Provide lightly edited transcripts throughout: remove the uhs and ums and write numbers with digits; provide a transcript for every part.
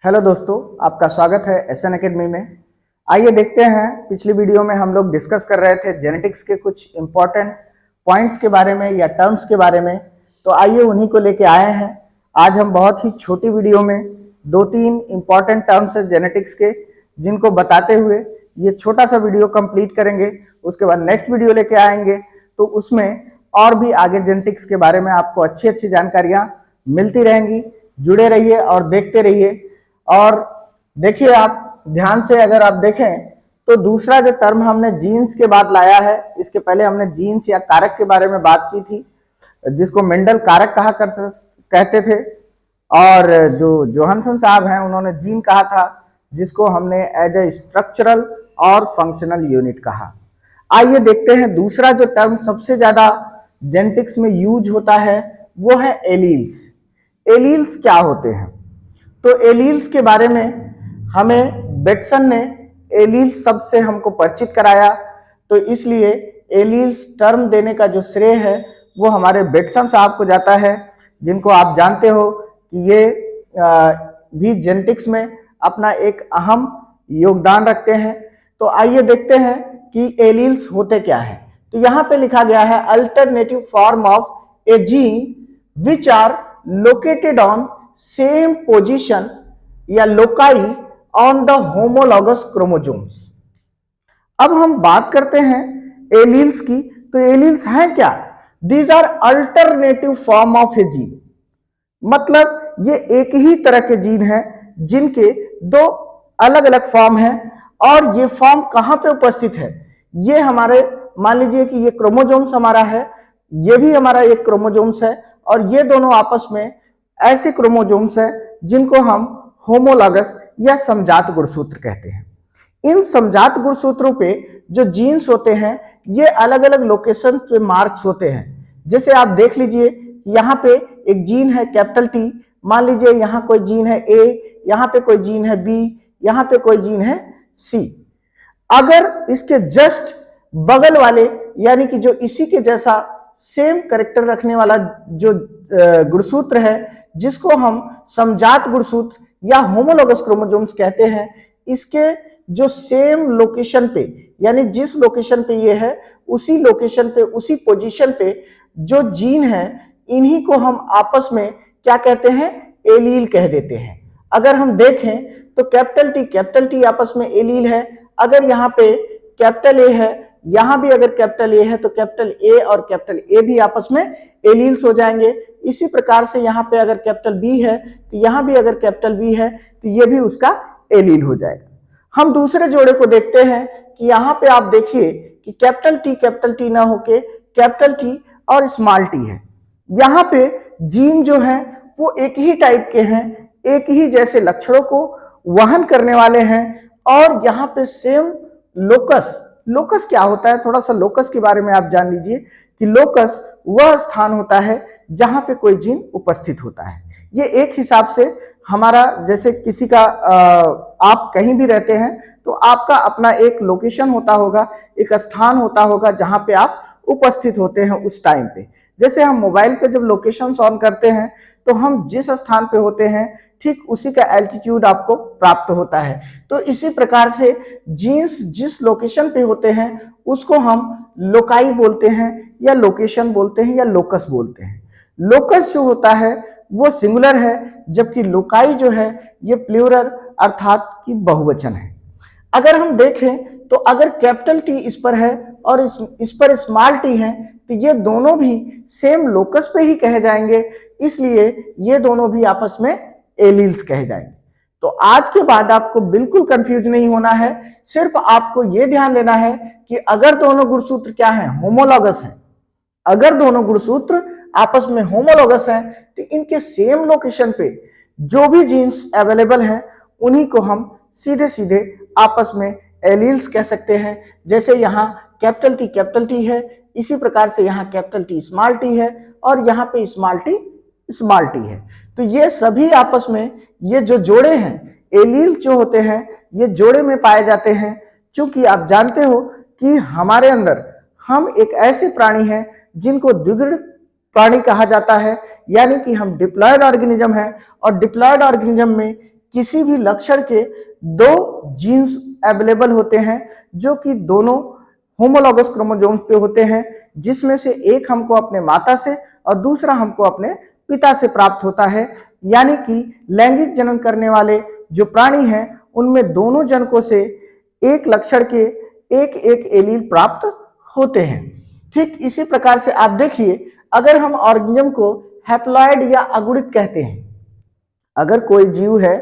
Hello दोस्तों, आपका स्वागत है एसएन एकेडमी में। आइए देखते हैं, पिछली वीडियो में हम लोग डिस्कस कर रहे थे जेनेटिक्स के कुछ इंपॉर्टेंट पॉइंट्स के बारे में या टर्म्स के बारे में। तो आइए उन्हीं को लेके आए हैं। आज हम बहुत ही छोटी वीडियो में 2-3 इंपॉर्टेंट टर्म्स है जेनेटिक्स के, जिनको बताते हुए ये छोटा सा वीडियो कंप्लीट करेंगे। उसके बाद नेक्स्ट वीडियो लेके आएंगे तो उसमें और भी आगे जेनेटिक्स के बारे में आपको अच्छी अच्छी जानकारियां मिलती रहेंगी। जुड़े रहिए और देखते रहिए। और देखिए, आप ध्यान से अगर आप देखें तो दूसरा जो टर्म हमने जीन्स के बाद लाया है, इसके पहले हमने जीन्स या कारक के बारे में बात की थी, जिसको मेंडल कारक कहते थे। और जो जोहानसन साहब हैं उन्होंने जीन कहा था, जिसको हमने एज ए स्ट्रक्चरल और फंक्शनल यूनिट कहा। आइए देखते हैं दूसरा जो टर्म सबसे ज्यादा जेनेटिक्स में यूज होता है वो है एलील्स। एलील्स क्या होते हैं? तो एलील्स के बारे में हमें बेटसन ने एलील्स शब्द से हमको परिचित कराया, तो इसलिए एलील्स टर्म देने का जो श्रेय है वो हमारे बेटसन साहब को जाता है, जिनको आप जानते हो कि ये भी जेनेटिक्स में अपना एक अहम योगदान रखते हैं। तो आइए देखते हैं कि एलील्स होते क्या है। तो यहाँ पे लिखा गया है alternative form of a gene which are located on same position या loci on the homologous chromosomes. अब हम बात करते हैं एलील्स की। तो एलील्स हैं क्या? These are alternative form of a gene, मतलब ये एक ही तरह के जीन हैं जिनके दो अलग अलग फॉर्म हैं। और ये फॉर्म कहां पे उपस्थित है? ये हमारे, मान लीजिए कि ये क्रोमोसोम्स हमारा है, ये भी हमारा एक क्रोमोसोम्स है, और ये दोनों आपस में ऐसे क्रोमोसोम्स हैं जिनको हम होमोलॉगस या समजात गुणसूत्र कहते हैं। इन समजात गुणसूत्रों पे जो जीन्स होते हैं ये अलग अलग लोकेशन पे मार्क्स होते हैं। जैसे आप देख लीजिए, यहाँ पे एक जीन है कैपिटल टी, मान लीजिए यहाँ कोई जीन है ए, यहाँ पे कोई जीन है बी, यहाँ पे कोई जीन है सी। अगर इसके जस्ट बगल वाले, यानी कि जो इसी के जैसा सेम कैरेक्टर रखने वाला जो गुणसूत्र है, जिसको हम समजात गुणसूत्र या होमोलॉगस क्रोमोसोम्स कहते हैं, इसके जो सेम लोकेशन पे, यानी जिस लोकेशन पे ये है उसी लोकेशन पे, उसी पोजीशन पे जो जीन है, इन्हीं को हम आपस में क्या कहते हैं? एलील कह देते हैं। अगर हम देखें तो कैपिटल टी आपस में एलील है। अगर यहाँ पे कैपिटल ए है, यहां भी अगर कैपिटल ए है तो कैपिटल ए और कैपिटल ए भी आपस में एलील्स हो जाएंगे। इसी प्रकार से यहाँ पे अगर कैपिटल बी है तो यहाँ भी अगर कैपिटल बी है तो ये भी उसका एलील हो जाएगा। हम दूसरे जोड़े को देखते हैं कि यहाँ पे आप देखिए कि कैपिटल टी ना होके कैपिटल टी और स्मॉल टी है। यहाँ पे जीन जो है वो एक ही टाइप के हैं, एक ही जैसे लक्षणों को वहन करने वाले हैं। और यहाँ पे सेम लोकस क्या होता है? थोड़ा सा लोकस के बारे में आप जान लीजिए कि लोकस वह स्थान होता है जहां पे कोई जीन उपस्थित होता है। ये एक हिसाब से हमारा, जैसे किसी का आप कहीं भी रहते हैं तो आपका अपना एक लोकेशन होता होगा, एक स्थान होता होगा जहां पे आप उपस्थित होते हैं उस टाइम पे। जैसे हम मोबाइल पे जब लोकेशन ऑन करते हैं तो हम जिस स्थान पे होते हैं ठीक उसी का एल्टीट्यूड आपको प्राप्त होता है। तो इसी प्रकार से जीन्स जिस लोकेशन पे होते हैं उसको हम लोकाई बोलते हैं, या लोकेशन बोलते हैं, या लोकस बोलते हैं। लोकस जो होता है वो सिंगुलर है, जबकि लोकाई जो है ये प्लूरल अर्थात कि बहुवचन है। अगर हम देखें तो अगर कैपिटल टी इस पर है और इस पर स्मॉल टी है तो ये दोनों भी सेम लोकस पे ही कहे जाएंगे, इसलिए ये दोनों भी आपस में एलील्स कहे जाएंगे। तो आज के बाद आपको बिल्कुल कंफ्यूज नहीं होना है, सिर्फ आपको यह ध्यान देना है कि अगर दोनों गुणसूत्र क्या है? होमोलॉगस हैं। अगर दोनों गुणसूत्र आपस में होमोलॉगस हैं तो इनके सेम लोकेशन पे जो भी जीन्स अवेलेबल हैं उन्हीं को हम सीधे सीधे आपस में एलील्स कह सकते हैं। जैसे यहाँ कैपिटल टी है, इसी प्रकार से यहाँ कैपिटल टी स्मॉल टी है, और यहाँ पे स्मॉल टी है। तो ये सभी आपस में, ये जो जोड़े हैं एलील जो होते हैं, ये जोड़े में पाए जाते हैं। क्योंकि आप जानते हो कि हमारे अंदर हम एक ऐसे प्राणी हैं जिनको द्विगुण प्राणी कहा जाता है, यानी कि हम डिप्लॉयड ऑर्गेनिज्म है। और डिप्लॉयड ऑर्गेनिज्म में किसी भी लक्षण के दो जीन्स अवेलेबल होते हैं जो कि दोनों होमोलॉगस क्रोमोसोम्स पे होते हैं, जिसमें से एक हमको अपने माता से और दूसरा हमको अपने पिता से प्राप्त होता है। यानी कि लैंगिक जनन करने वाले जो प्राणी हैं उनमें दोनों जनकों से एक लक्षण के एक एक एलील प्राप्त होते हैं। ठीक इसी प्रकार से आप देखिए, अगर हम ऑर्गेनिज्म को हैप्लॉइड या अगुणित कहते हैं, अगर कोई जीव है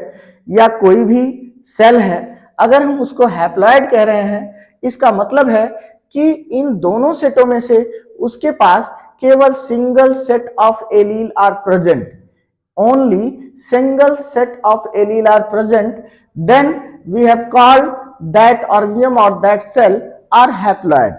या कोई भी सेल है, अगर हम उसको हैप्लॉइड कह रहे हैं, इसका मतलब है कि इन दोनों सेटों में से उसके पास केवल single set of allele are present, only single set of allele are present, then we have called that organism और दैट सेल आर हैप्लॉइड।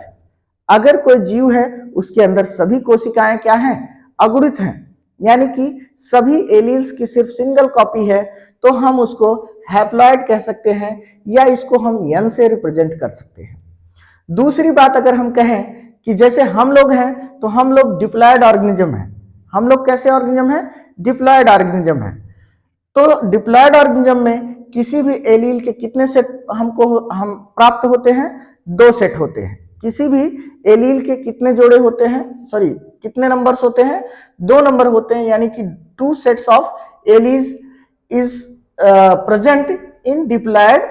अगर कोई जीव है उसके अंदर सभी कोशिकाएं क्या हैं? अगुणित हैं, यानी कि सभी एलील्स की सिर्फ सिंगल कॉपी है, तो हम उसको हैप्लॉइड कह सकते हैं या इसको हम यन से रिप्रेजेंट कर सकते हैं। दूसरी बात अगर हम कहें कि जैसे हम लोग हैं तो हम लोग डिप्लॉयड ऑर्गेनिज्म हैं। हम लोग कैसे ऑर्गेनिज्म हैं? डिप्लॉयड ऑर्गेनिज्म हैं। तो डिप्लॉयड ऑर्गेनिज्म में किसी भी एलील के कितने सेट हम प्राप्त होते हैं? 2 सेट होते हैं। किसी भी एलील के कितने जोड़े होते हैं? कितने नंबर्स होते हैं? 2 नंबर होते हैं, यानी कि 2 sets of alleles is present in diploid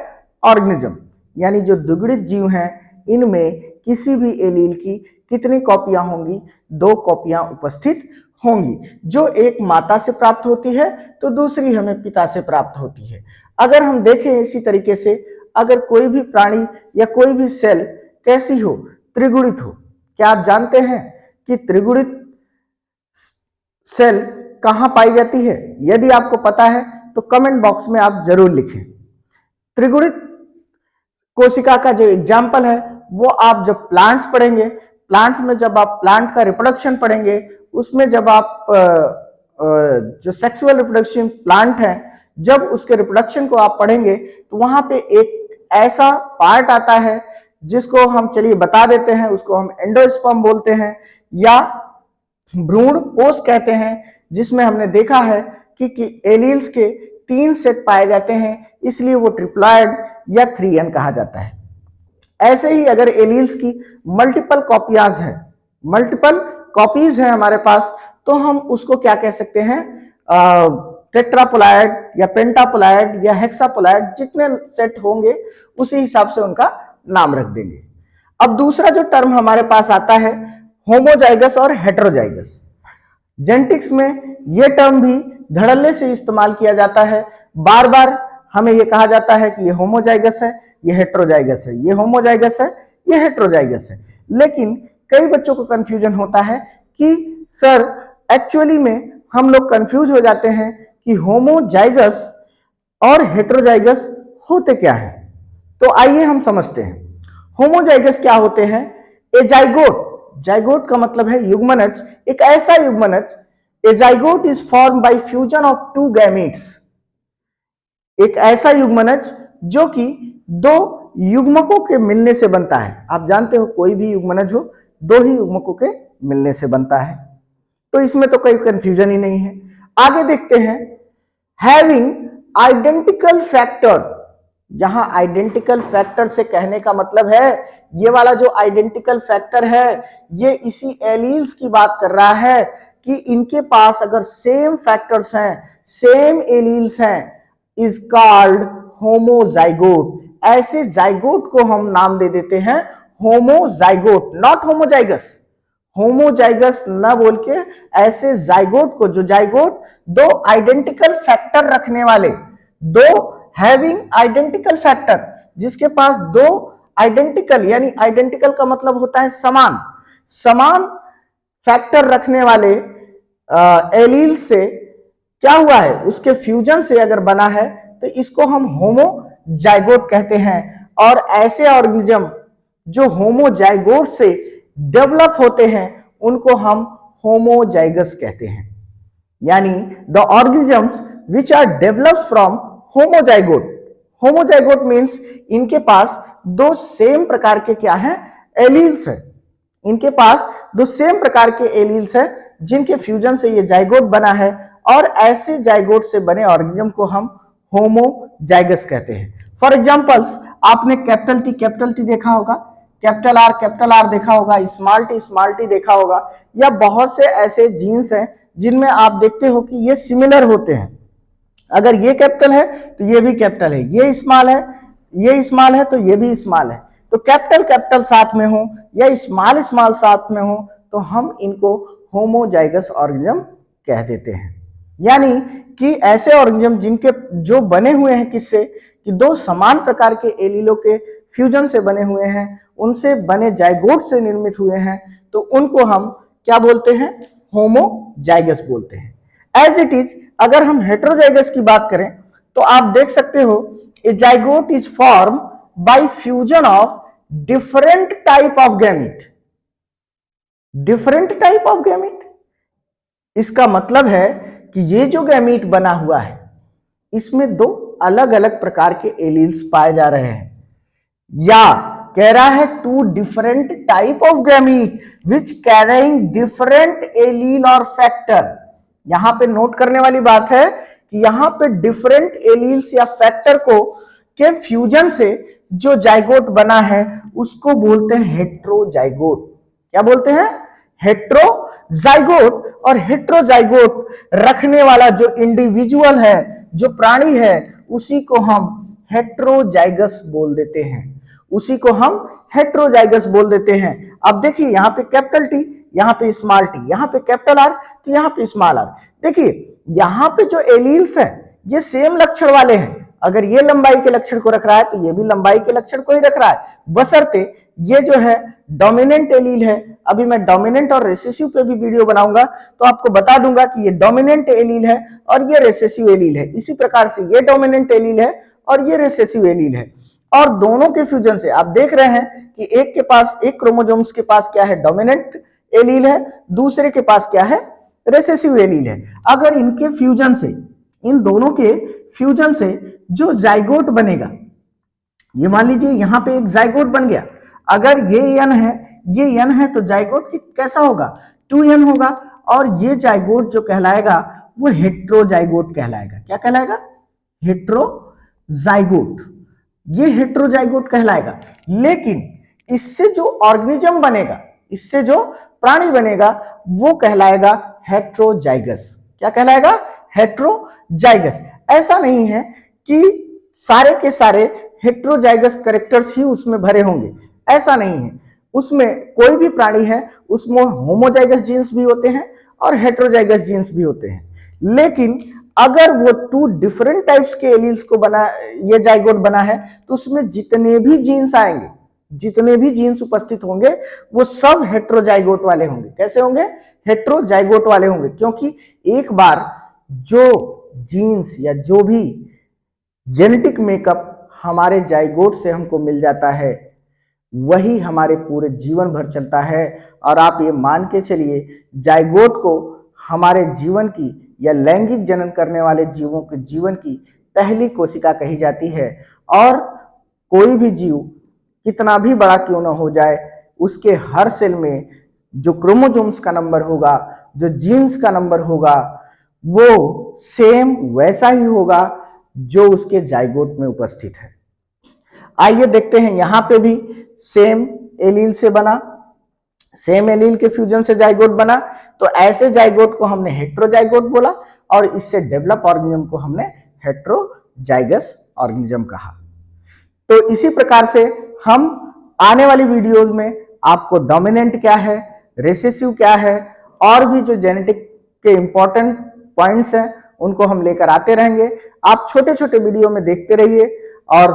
organism. यानी जो द्विगुणित जीव हैं इनमें किसी भी एलील की कितनी कॉपियां होंगी? 2 कॉपियां उपस्थित होंगी, जो एक माता से प्राप्त होती है तो दूसरी हमें पिता से प्राप्त होती है। अगर हम देखें इसी तरीके से, अगर कोई भी प्राणी या कोई भी सेल कैसी हो? त्रिगुणित हो। क्या आप जानते हैं कि त्रिगुणित सेल कहां पाई जाती है? यदि आपको पता है तो कमेंट बॉक्स में आप जरूर लिखें। त्रिगुणित कोशिका का जो एग्जाम्पल है वो आप जब प्लांट्स पढ़ेंगे, प्लांट्स में जब आप प्लांट का रिप्रोडक्शन पढ़ेंगे, उसमें जब आप जो सेक्सुअल रिप्रोडक्शन प्लांट है, जब उसके रिप्रोडक्शन को आप पढ़ेंगे तो वहां पे एक ऐसा पार्ट आता है जिसको हम चलिए बता देते हैं, उसको हम एंडोस्पर्म बोलते हैं या भ्रूण पोष कहते हैं, जिसमें हमने देखा है कि एलील्स के 3 सेट पाए जाते हैं, इसलिए वो ट्रिप्लॉयड या 3n कहा जाता है। ऐसे ही अगर एलील्स की मल्टीपल कॉपीज हैं हमारे पास, तो हम उसको क्या कह सकते हैं? टेट्रापोलाइड या पेंटापोलाइड या हेक्सापोलाइड, जितने सेट होंगे उसी हिसाब से उनका नाम रख देंगे। अब दूसरा जो टर्म हमारे पास आता है होमोजाइगस और हेटेरोजाइगस। जेनेटिक्स में यह टर्म भी धड़ल्ले से इस्तेमाल किया जाता है। बार बार हमें यह कहा जाता है कि यह होमोजाइगस है, यह हेटेरोजाइगस है, यह होमोजाइगस है, यह हेटेरोजाइगस है। लेकिन कई बच्चों को कंफ्यूजन होता है कि सर एक्चुअली में हम लोग कंफ्यूज हो जाते हैं कि होमोजाइगस और हेटेरोजाइगस होते क्या है। तो आइए हम समझते हैं। होमोजाइगस क्या होते हैं? ए जाइगोट का मतलब है युग्मनज, एक ऐसा युग्मनज। A zygote is form by fusion of 2 gametes. एक ऐसा युग्मनज जो कि 2 युग्मकों के मिलने से बनता है। आप जानते हो कोई भी युग्मनज हो 2 ही युग्मकों के मिलने से बनता है, तो इसमें तो कोई कंफ्यूजन ही नहीं है। आगे देखते हैं, हैविंग आइडेंटिकल फैक्टर। यहां आइडेंटिकल फैक्टर से कहने का मतलब है, ये वाला जो आइडेंटिकल फैक्टर है ये इसी एलील्स की बात कर रहा है कि इनके पास अगर सेम फैक्टर्स हैं, सेम एलील्स हैं, इज कॉल्ड होमोजाइगोट। ऐसे जाइगोट को हम नाम दे देते हैं होमोजाइगोट, नॉट होमोजाइगस। होमोजाइगस न बोल के ऐसे जाइगोट को, जो जाइगोट 2 आइडेंटिकल फैक्टर रखने वाले, 2 हैविंग आइडेंटिकल फैक्टर, जिसके पास 2 आइडेंटिकल, यानी आइडेंटिकल का मतलब होता है समान फैक्टर रखने वाले एलील से क्या हुआ है, उसके फ्यूजन से अगर बना है, तो इसको हम होमोजाइगोट कहते हैं। और ऐसे ऑर्गेनिज्म जो होमोजाइगोट से डेवलप होते हैं उनको हम होमोजाइगस कहते हैं। यानी the organisms which are developed from homozygote means इनके पास 2 सेम प्रकार के क्या है? एलील्स है। इनके पास 2 सेम प्रकार के एलील्स है जिनके फ्यूजन से ये जाइगोट बना है, और ऐसे जाइगोट से बने ऑर्गेनिज्म को हम होमोजाइगस कहते हैं। फॉर एग्जांपल्स, आपने कैपिटल टी देखा होगा, कैपिटल आर देखा होगा, स्मॉल टी देखा होगा, या बहुत से ऐसे जीन्स हैं जिनमें आप देखते हो कि ये सिमिलर होते हैं। अगर ये कैपिटल है तो ये भी कैपिटल है, ये स्मॉल है तो ये भी स्मॉल है। तो कैपिटल साथ में हो या स्मॉल साथ में हो तो हम इनको होमोजाइगस ऑर्गेनिज्म कह देते हैं। यानी कि ऐसे ऑर्गेनिज्म जिनके जो बने हुए हैं किससे, कि दो समान प्रकार के एलीलों के फ्यूजन से बने हुए हैं, उनसे बने जाइगोट से निर्मित हुए हैं, तो उनको हम क्या बोलते हैं, होमोजाइगस बोलते हैं। एज इट इज अगर हम हेटेरोजाइगस की बात करें तो आप देख सकते हो a zygote is form by fusion of different type of gamete. Different type of gamete, इसका मतलब है कि ये जो गैमीट बना हुआ है इसमें दो अलग अलग प्रकार के एलील्स पाए जा रहे हैं, या कह रहा है two different type of gamete which carrying different allele और फैक्टर। यहां पे नोट करने वाली बात है कि यहां पे डिफरेंट एलील्स या फैक्टर को के फ्यूजन से जो जाइगोट बना है उसको बोलते हैं हेट्रोजाइगोट। क्या बोलते हैं, हेट्रोजाइगोट। और हेट्रोजाइगोट रखने वाला जो इंडिविजुअल है, जो प्राणी है, उसी को हम हेट्रोजाइगस बोल देते हैं, उसी को हम हेट्रोजाइगस बोल देते हैं। अब देखिए यहां पे कैपिटल टी, यहां पे स्मॉल टी, यहां पे कैपिटल आर, तो यहां पे स्मॉल आर। देखिए यहां पे जो एलील्स है ये सेम लक्षण वाले हैं। अगर ये लंबाई के लक्षण को रख रहा है तो ये भी लंबाई के लक्षण को ही रख रहा है, बशर्ते ये जो है डोमिनेंट एलील है। अभी मैं डोमिनेंट और रिसेसिव पे भी वीडियो बनाऊंगा तो आपको बता दूंगा कि ये डोमिनेंट एलील है और ये रिसेसिव एलील है। इसी प्रकार से ये डोमिनेंट एलील है और ये रिसेसिव एलील है, और दोनों के फ्यूजन से आप देख रहे हैं कि एक के पास, एक क्रोमोसोम्स के पास क्या है, डोमिनेंट एलील है, दूसरे के पास क्या है, रिसेसिव एलील है। अगर इनके फ्यूजन से, इन दोनों के फ्यूजन से जो जाइगोट बनेगा, ये मान लीजिए यहां पे एक जाइगोट बन गया, अगर ये n है, ये n है, तो जाइगोट कैसा होगा, 2n होगा, और ये जाइगोट जो कहलाएगा वो हेट्रोजाइगोट कहलाएगा। क्या कहलाएगा, हेट्रोजाइगोट। ये हेट्रोजाइगोट कहलाएगा। लेकिन इससे जो ऑर्गेनिज्म बनेगा, इससे जो प्राणी बनेगा, वो कहलाएगा हेट्रोजाइगस। क्या कहलाएगा, हेट्रोजाइगस। ऐसा नहीं है कि सारे के सारे हेट्रोजाइगस कैरेक्टर्स ही उसमें भरे होंगे, ऐसा नहीं है। उसमें कोई भी प्राणी है उसमें होमोजाइगस जीन्स भी होते हैं और हेट्रोजाइगस जीन्स भी होते हैं। लेकिन अगर वो टू डिफरेंट टाइप्स के एलील्स को बना, ये जाइगोट बना है, तो उसमें जितने भी जीन्स आएंगे, जितने भी जीन्स उपस्थित होंगे वो सब हेट्रोजाइगोट वाले होंगे। कैसे होंगे, हेट्रोजाइगोट वाले होंगे, क्योंकि एक बार जो जीन्स या जो भी जेनेटिक मेकअप हमारे जाइगोट से हमको मिल जाता है वही हमारे पूरे जीवन भर चलता है। और आप ये मान के चलिए, जाइगोट को हमारे जीवन की या लैंगिक जनन करने वाले जीवों के जीवन की पहली कोशिका कही जाती है। और कोई भी जीव कितना भी बड़ा क्यों ना हो जाए, उसके हर सेल में जो क्रोमोसोम्स का नंबर होगा, जो जीन्स का नंबर होगा, वो सेम वैसा ही होगा जो उसके जाइगोट में उपस्थित है। आइए देखते हैं, यहां पे भी सेम एलील से बना, सेम एलील के फ्यूजन से जाइगोट बना, तो ऐसे जाइगोट को हमने हेट्रोजाइगोट बोला, और इससे डेवलप ऑर्गेनिज्म को हमने हेट्रोजाइगस ऑर्गेनिज्म कहा। तो इसी प्रकार से हम आने वाली वीडियोज में आपको डोमिनेंट क्या है, रिसेसिव क्या है, और भी जो जेनेटिक के इंपॉर्टेंट पॉइंट्स हैं उनको हम लेकर आते रहेंगे। आप छोटे छोटे वीडियो में देखते रहिए, और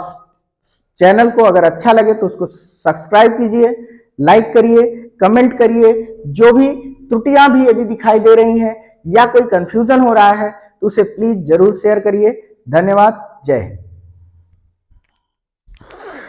चैनल को अगर अच्छा लगे तो उसको सब्सक्राइब कीजिए, लाइक करिए, कमेंट करिए। जो भी त्रुटियां भी यदि दिखाई दे रही हैं या कोई कंफ्यूजन हो रहा है तो उसे प्लीज जरूर शेयर करिए। धन्यवाद, जय हिंद।